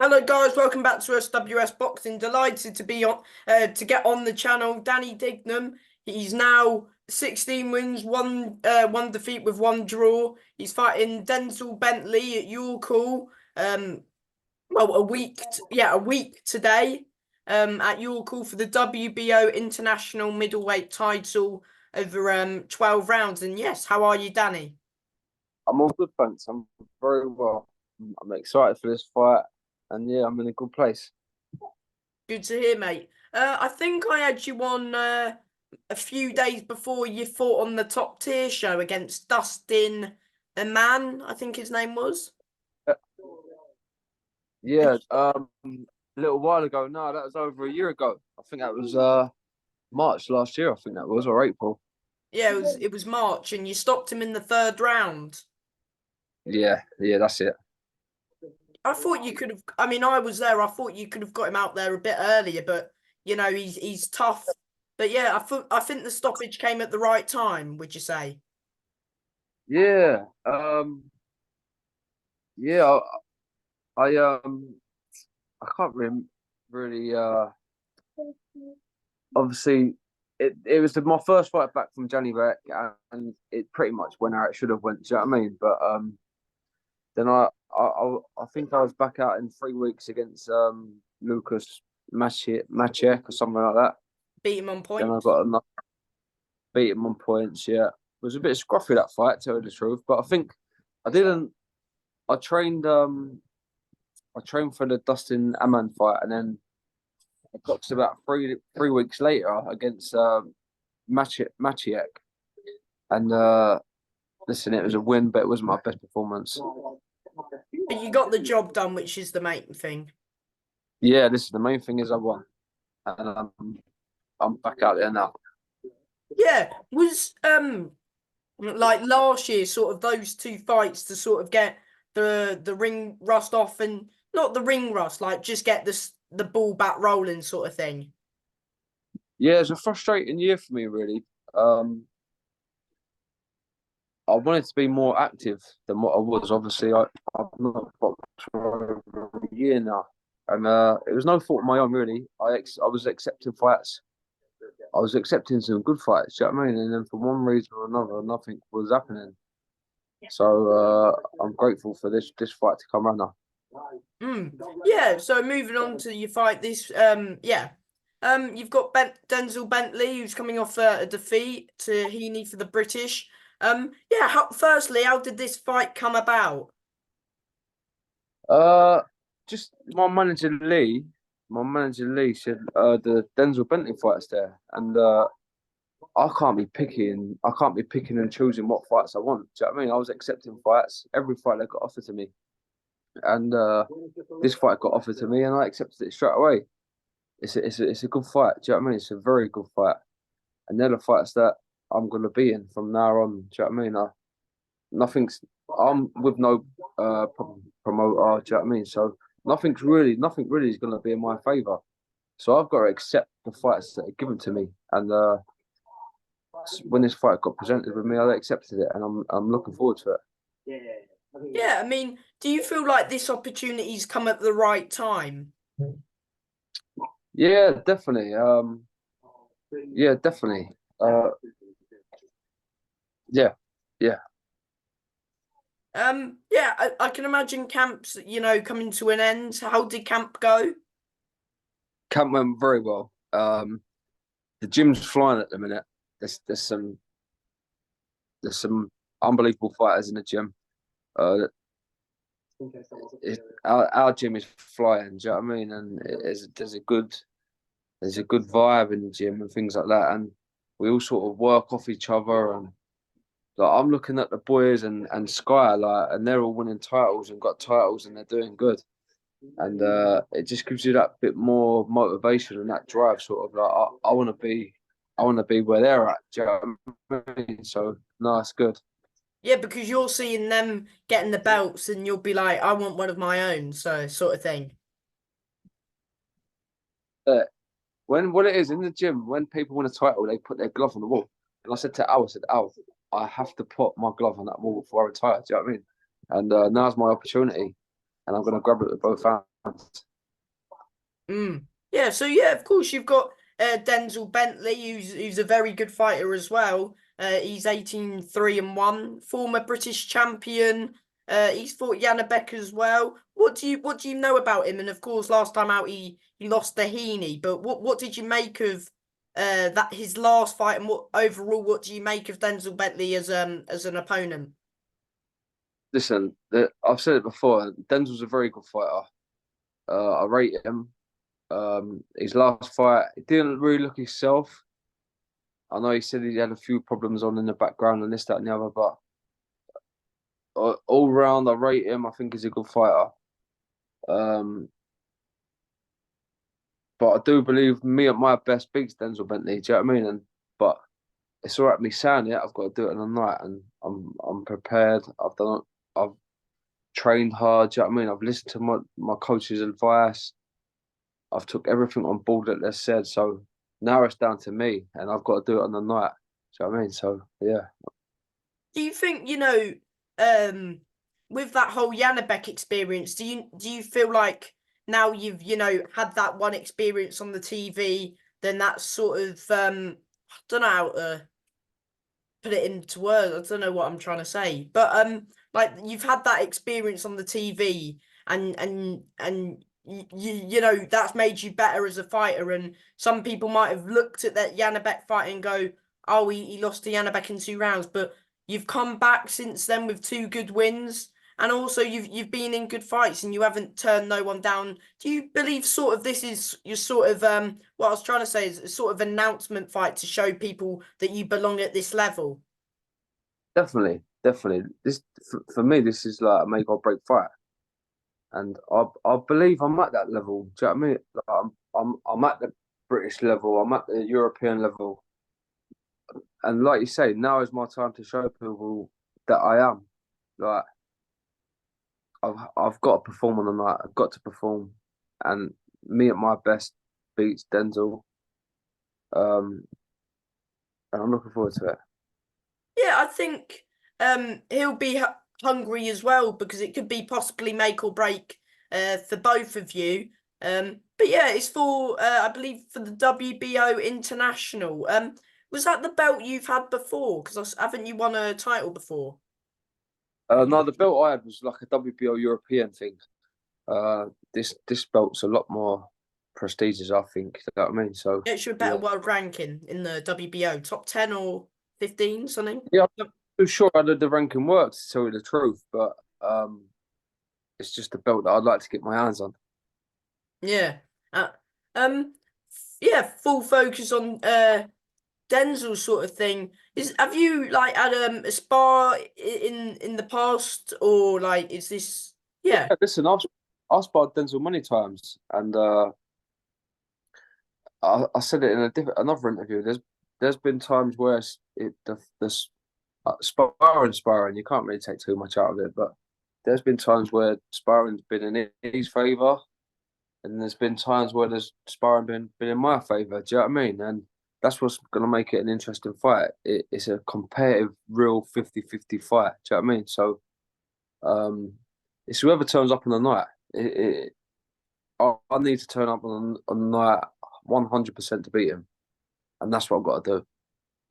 Hello guys, welcome back to SWS Boxing. Delighted to be on to get on the channel. Danny Dignum. He's now 16 wins, one defeat with one draw. He's fighting Denzel Bentley at your call. Well, a week today. At your call for the WBO International Middleweight title over 12 rounds. And yes, how are you, Danny? I'm all good, thanks. I'm very well. I'm excited for this fight, and yeah, I'm in a good place. Good to hear, mate. I think I had you on a few days before you fought on the top tier show against Dustin a man, I think his name was. Uh, Yeah, a little while ago. No, that was over a year ago. I think that was March last year. I think that was, or April. Yeah, it was March, and you stopped him in the third round. Yeah, that's it. I thought you could have. I mean, I was there. I thought you could have got him out there a bit earlier, but he's tough. But yeah, I think the stoppage came at the right time. Would you say? Yeah, yeah. I can't really. Obviously, it was my first fight back from January, and it pretty much went how it should have went. Do you know what I mean? But then I think I was back out in 3 weeks against Lucas Maciek or something like that. Beat him on Then I points. got another beat him on points. Yeah, it was a bit scruffy that fight, to tell you the truth. But I think I didn't. I trained for the Dustin Aman fight, and then I got to about three weeks later against Maciek, and listen, it was a win, but it wasn't my best performance. But you got the job done, which is the main thing. Yeah, listen, the main thing is I won, and I'm back out there now. Yeah, was like last year, sort of those two fights to sort of get the ring rust off, and not the ring rust, like just get the ball back rolling, sort of thing. Yeah, it's a frustrating year for me, really. Um, I wanted to be more active than what I was. Obviously, I've not boxed for over a year now, and it was no fault of my own, really. I was accepting fights. I was accepting some good fights. Do you know what I mean? And then for one reason or another, nothing was happening. So I'm grateful for this fight to come around now. Yeah. So moving on to your fight, you've got Denzel Bentley, who's coming off a defeat to Heaney for the British. Yeah. Firstly, how did this fight come about? Uh, just my manager Lee said the Denzel Bentley fight's there, and I can't be picking and choosing what fights I want. Do you know what I mean? I was accepting fights, every fight that got offered to me, and this fight got offered to me, and I accepted it straight away. It's a good fight. Do you know what I mean? It's a very good fight, and they're the fights that I'm gonna be in from now on. Do you know what I mean? Nothing's I'm with no promoter. Do you know what I mean? So nothing really is gonna be in my favour. So I've got to accept the fights that are given to me, and when this fight got presented with me, I accepted it, and I'm looking forward to it. Yeah. I mean, do you feel like this opportunity's come at the right time? Yeah, definitely. Yeah, definitely. Uh, yeah, yeah. Yeah, I can imagine camps, coming to an end. How did camp go? Camp went very well. The gym's flying at the minute. There's there's some there's some unbelievable fighters in the gym. Uh, our gym is flying. Do you know what I mean? And there's a good vibe in the gym and things like that. And we all sort of work off each other. And like I'm looking at the boys and Sky, like, and they're all winning titles and got titles and they're doing good. And it just gives you that bit more motivation and that drive, sort of like I want to be where they're at. Do you know what I mean? So no, it's good. Yeah, because you're seeing them getting the belts and you'll be like, I want one of my own, so sort of thing. Uh, when what it is in the gym, when people win a title, they put their glove on the wall. And I said to Al, I have to put my glove on that wall before I retire. Do you know what I mean? And now's my opportunity, and I'm going to grab it with both hands. Mm. Yeah, so yeah, of course you've got Denzel Bentley, who's a very good fighter as well. He's 18-3-1, former British champion. He's fought Janabek as well. What do you know about him? And of course, last time out he lost to Heaney. But what did you make of that his last fight, and what do you make of Denzel Bentley as an opponent? Listen, I've said it before. Denzel's a very good fighter. I rate him. His last fight, he didn't really look himself. I know he said he had a few problems on in the background and this, that, and the other, but all round, I rate him. I think he's a good fighter. Um, but I do believe me at my best beats Denzel Bentley. Do you know what I mean? But it's all right me saying it. I've got to do it in the night, and I'm prepared. I've trained hard. Do you know what I mean? I've listened to my coach's advice. I've took everything on board that they said. So now it's down to me, and I've got to do it on the night. Do you know what I mean? So yeah. Do you think, um, with that whole Janabek experience, do you feel like now you've, had that one experience on the TV, then that's sort of I don't know how to put it into words. I don't know what I'm trying to say. But like you've had that experience on the TV, and that's made you better as a fighter, and some people might have looked at that Janabek fight and go, oh, he lost to Janabek in 2 rounds, but you've come back since then with 2 good wins. And also you've been in good fights and you haven't turned no one down. Do you believe sort of this is your sort of what I was trying to say is a sort of announcement fight to show people that you belong at this level? Definitely, definitely. This for me, this is like a make or break fight, and I believe I'm at that level. Do you know what I mean? Like, I'm at the British level. I'm at the European level, and like you say, now is my time to show people that I am. Like I've got to perform on the night. I've got to perform, and me at my best beats Denzel. Um, and I'm looking forward to it. Yeah, I think he'll be hungry as well because it could be possibly make or break for both of you. But yeah, it's for I believe for the WBO International. Was that the belt you've had before? Because haven't you won a title before? No, the belt I had was like a WBO European thing. This belt's a lot more prestigious, I think. You know what I mean? So It's your better yeah, world ranking in the WBO, top 10 or 15, something. yeah. I'm not too sure how the ranking works, to tell you the truth, but it's just a belt that I'd like to get my hands on. Yeah. Uh, um. Yeah. Full focus on Denzel sort of thing. Have you like had a spar in the past, or like is this? Yeah. Yeah, listen, I've sparred Denzel many times, and I said it in another interview. There's been times where sparring, you can't really take too much out of it, but there's been times where sparring's been in his favour, and there's been times where there's sparring been in my favour. Do you know what I mean? And that's what's going to make it an interesting fight. It's a competitive, real 50-50 fight. Do you know what I mean? So um, it's whoever turns up on the night. I need to turn up on the night 100% to beat him, and that's what I've got to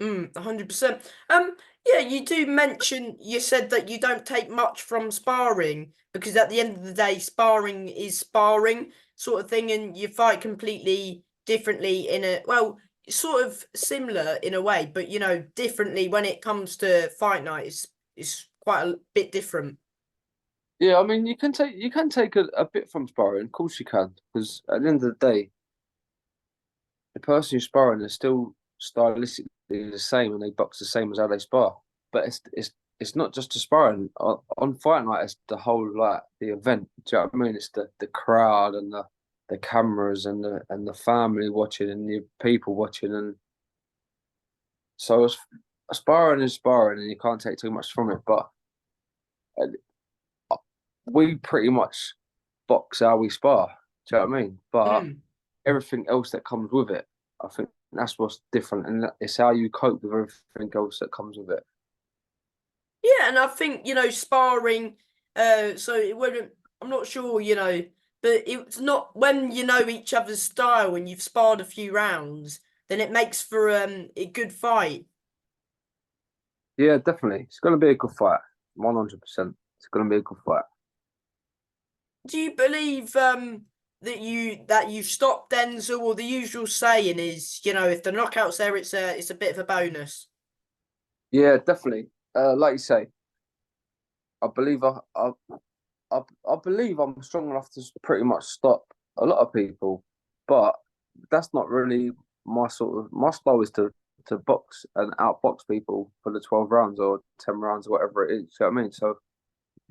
do. 100%. Yeah, you do mention you said that you don't take much from sparring because at the end of the day, sparring is sparring sort of thing, and you fight completely differently in a well, sort of similar in a way, but differently when it comes to fight night. It's quite a bit different. Yeah, I mean, you can take a bit from sparring, of course you can, because at the end of the day, the person you're sparring is still stylistically the same, and they box the same as how they spar. But it's not just the sparring on fight night. It's the whole like the event. Do you know what I mean? It's the crowd and the cameras and the family watching and the people watching, and so it's sparring is sparring, and you can't take too much from it. But we pretty much box how we spar. Do you know what I mean? But Mm. everything else that comes with it, I think that's what's different, and it's how you cope with everything else that comes with it. Yeah, and I think, sparring, so it wouldn't, I'm not sure, but it's not when you know each other's style and you've sparred a few rounds, then it makes for a good fight. Yeah, definitely. It's gonna be a good fight. 100%. It's gonna be a good fight. Do you believe that you stopped Denzel, or the usual saying is, if the knockout's there, it's a bit of a bonus? Yeah, definitely. Like you say, I believe I believe I'm strong enough to pretty much stop a lot of people, but that's not really my style is to box and outbox people for the 12 rounds or 10 rounds or whatever it is. You know what I mean? So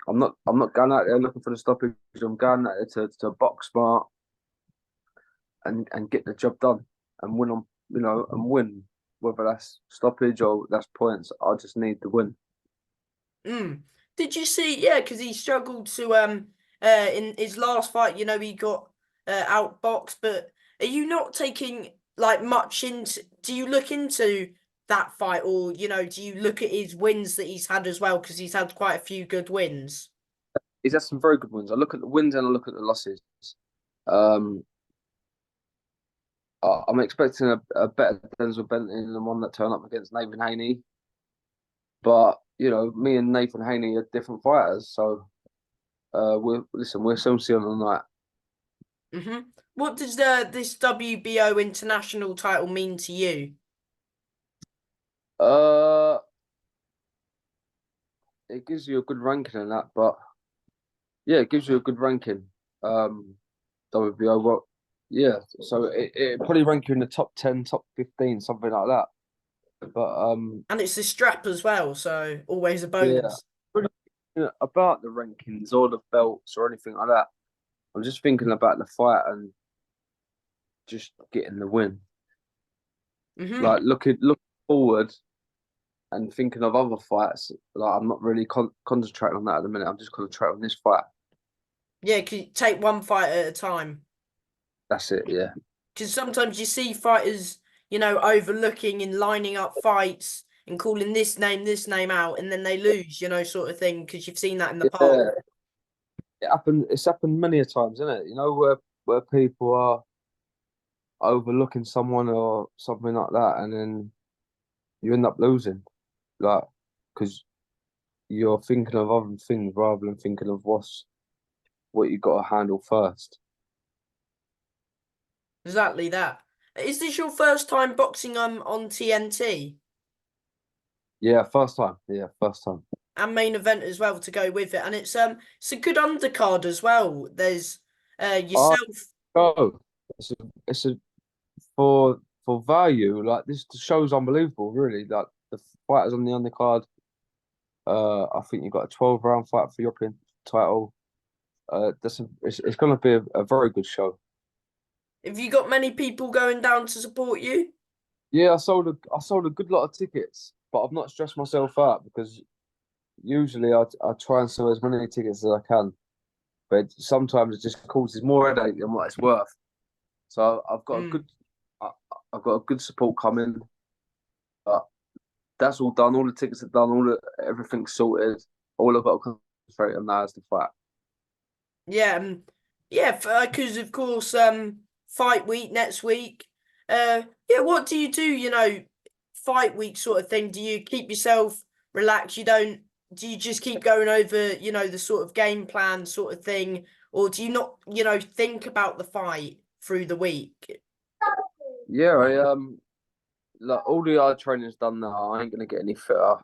I'm not going out there looking for the stoppage. I'm going out there to box smart and get the job done and win on and win, whether that's stoppage or that's points. I just need the win. Mm. Did you see? Yeah, because he struggled to in his last fight. He got outboxed. But are you not taking like much into? Do you look into that fight, or do you look at his wins that he's had as well? Because he's had quite a few good wins. He's had some very good wins. I look at the wins and I look at the losses. Um, I'm expecting a better Denzel Bentley than the one that turned up against Nathan Haney. But me and Nathan Haney are different fighters, so we'll soon see on the night. Hmm. What does this WBO international title mean to you? Uh, it gives you a good ranking in that, but yeah, it gives you a good ranking. Um, WBO, well, yeah, so it probably rank you in the top 10, top 15, something like that. But And it's the strap as well, so always a yeah, bonus. really, about the rankings or the belts or anything like that. I'm just thinking about the fight and just getting the win. Hmm. Like look forward and thinking of other fights. Like I'm not really concentrating on that at the minute. I'm just concentrating on this fight. Yeah, can you take one fight at a time? That's it. Yeah. Because sometimes you see fighters, overlooking and lining up fights and calling this name out, and then they lose, sort of thing. Because you've seen that in the past. Yeah. It's happened many a times, isn't it? Where people are overlooking someone or something like that, and then you end up losing, like because you're thinking of other things rather than thinking of what you got to handle first. Exactly that. Is this your first time boxing on TNT Yeah, first time. Yeah, first time. and main event as well to go with it? And it's a good undercard as well. There's I yourself. go. It's a for value. Like this, the show's unbelievable. Really, like the fighters on the undercard. I think you've got a 12-round fight for European title. It's going to be a very good show. Have you got many people going down to support you? Yeah, I sold a good lot of tickets, but I've not stressed myself out because usually I try and sell as many tickets as I can, but sometimes it just causes more headache than what it's worth. So Mm. I, I've got a good support coming. But that's all done. All the tickets are done. Everything's sorted. All I've got to concentrate on now is the fight. Yeah, yeah, because of course, fight week next week. Yeah, what do you do? Fight week sort of thing. Do you keep yourself relaxed? You don't. Do you just keep going over, the sort of game plan sort of thing, or do you not, think about the fight through the week? Yeah, like all the hard training's done now. I ain't gonna get any fitter.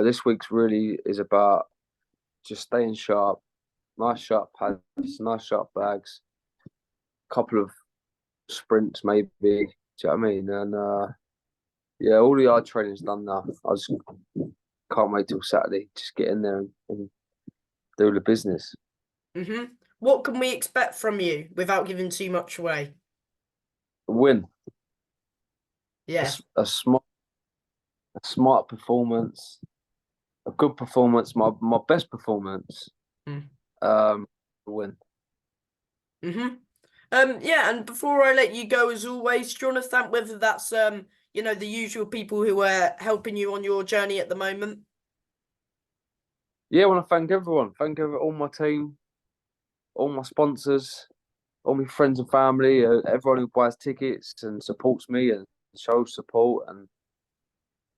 This week's really is about just staying sharp, nice sharp pads, nice sharp bags, couple of sprints maybe. Do you know what I mean? And yeah, all the hard training's done now. I just can't wait till Saturday. Just get in there and do the business. Hmm. What can we expect from you without giving too much away? Win Yeah. a smart performance, a good performance, my best performance. Mm. Um, win. Hmm. Yeah, and before I let you go, as always, do you want to thank whether that's the usual people who are helping you on your journey at the moment? Yeah, I want to thank everyone. All my team. all my sponsors, all my friends and family, everyone who buys tickets and supports me and shows support. And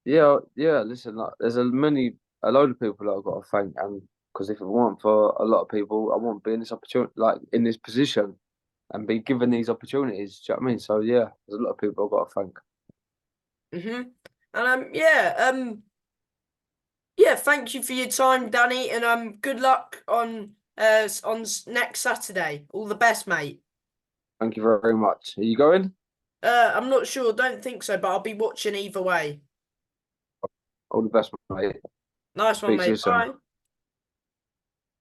yeah. Listen, like, there's a load of people that I've got to thank, and because if it weren't for a lot of people, I wouldn't be in this opportunity, like in this position, and be given these opportunities. Do you know what I mean? So yeah, there's a lot of people I've got to thank. And yeah, thank you for your time, Danny, and good luck on next Saturday. All the best, mate. Thank you very much. Are you going? I'm not sure, don't think so, but I'll be watching either way. All the best, mate. Nice one, Speak to you mate. soon. Bye.